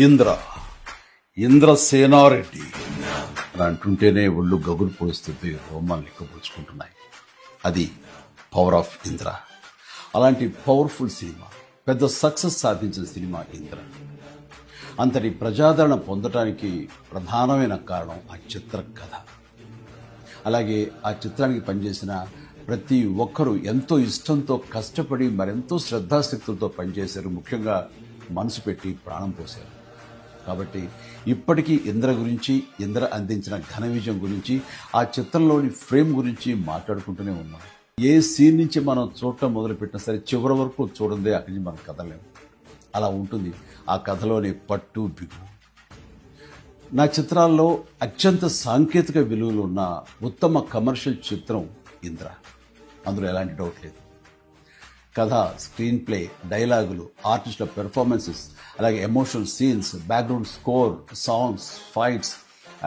ఇంద్ర ఇంద్రసేనారెడ్డి అని అంటుంటేనే ఒళ్ళు గగురు పొడుస్తుంది, రోమాలు లెక్కపరుచుకుంటున్నాయి. అది పవర్ ఆఫ్ ఇంద్ర. అలాంటి పవర్ఫుల్ సినిమా, పెద్ద సక్సెస్ సాధించిన సినిమా ఇంద్ర. అంతటి ప్రజాదరణ పొందటానికి ప్రధానమైన కారణం ఆ చిత్ర కథ. అలాగే ఆ చిత్రానికి పనిచేసిన ప్రతి ఒక్కరూ ఎంతో ఇష్టంతో కష్టపడి మరెంతో శ్రద్ధాశక్తులతో పనిచేశారు. ముఖ్యంగా మనసు పెట్టి ప్రాణం పోశారు. కాబట్టి ఇప్పటికీ ఇంద్ర గురించి, ఇంద్ర అందించిన ఘన విజయం గురించి, ఆ చిత్రంలోని ఫ్రేమ్ గురించి మాట్లాడుకుంటూనే ఉన్నాం. ఏ సీన్ నుంచి మనం చూడటం మొదలుపెట్టినా సరే చివరి వరకు చూడందే అక్కడి నుంచి మనం కదలేము. అలా ఉంటుంది ఆ కథలోని పట్టు బిగు. నా చిత్రాల్లో అత్యంత సాంకేతిక విలువలు ఉన్న ఉత్తమ కమర్షియల్ చిత్రం ఇంద్ర. అందులో ఎలాంటి డౌట్ లేదు. కథ, స్క్రీన్ ప్లే, డైలాగులు, ఆర్టిస్టుల పెర్ఫార్మెన్సెస్, అలాగే emotional scenes, background score, songs, fights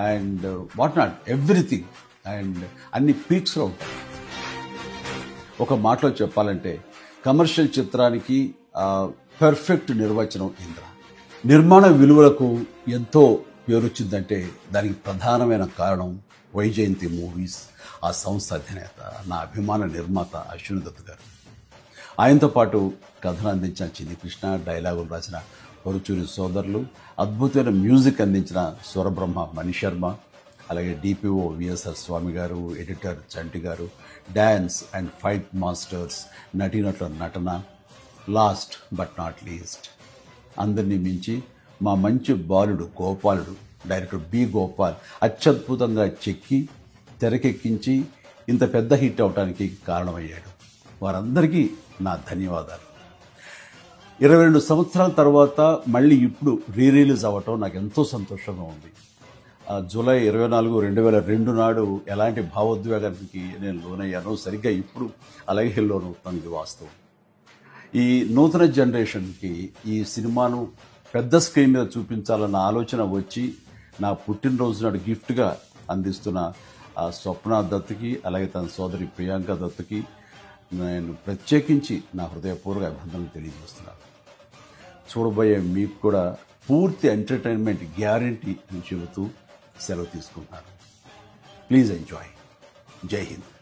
and what not, everything and అన్ని పీక్స్లో ఉంటాయి. ఒక మాటలో చెప్పాలంటే కమర్షియల్ చిత్రానికి పర్ఫెక్ట్ నిర్వచనం ఇంద్ర. నిర్మాణ విలువలకు ఎంతో పేరొచ్చిందంటే దానికి ప్రధానమైన కారణం వైజయంతి మూవీస్, ఆ సంస్థ అధినేత, నా అభిమాన నిర్మాత అశ్విని దత్ గారు. ఆయనతో పాటు కథను అందించిన చిన్ని కృష్ణ, డైలాగులు రాసిన పరుచూరి సోదరులు, అద్భుతమైన మ్యూజిక్ అందించిన స్వరబ్రహ్మ మణిశర్మ, అలాగే డిపిఓ విఎస్ఆర్ స్వామి గారు, ఎడిటర్ చంటి గారు, డ్యాన్స్ అండ్ ఫైట్ మాస్టర్స్, నటీనటుల నటన, లాస్ట్ బట్ నాట్ లీస్ట్ అందరినీ మించి మా మంచి బాలుడు గోపాలుడు, డైరెక్టర్ బి గోపాల్ అత్యద్భుతంగా చెక్కి తెరకెక్కించి ఇంత పెద్ద హిట్ అవడానికి కారణమయ్యాడు. వారందరికీ నా ధన్యవాదాలు. 22 సంవత్సరాల తర్వాత మళ్ళీ ఇప్పుడు రిలీజ్ అవ్వటం నాకు ఎంతో సంతోషంగా ఉంది. జూలై 24, 2002 నాడు ఎలాంటి భావోద్వేగానికి నేను లోనయ్యానో సరిగ్గా ఇప్పుడు అలాగే లోనవుతాను. ఇది వాస్తవం. ఈ నూతన జనరేషన్కి ఈ సినిమాను పెద్ద స్క్రీన్ మీద చూపించాలన్న ఆలోచన వచ్చి నా పుట్టినరోజు నాడు గిఫ్ట్గా అందిస్తున్న స్వప్న దత్తుకి, అలాగే తన సోదరి ప్రియాంక దత్తుకి నేను ప్రత్యేకించి నా హృదయపూర్వక అభినందనలు తెలియజేస్తున్నాను. చూడబోయే మీకు కూడా పూర్తి ఎంటర్టైన్మెంట్ గ్యారంటీ అని చెబుతూ సెలవు తీసుకుంటున్నాను. Please enjoy. జై హింద్.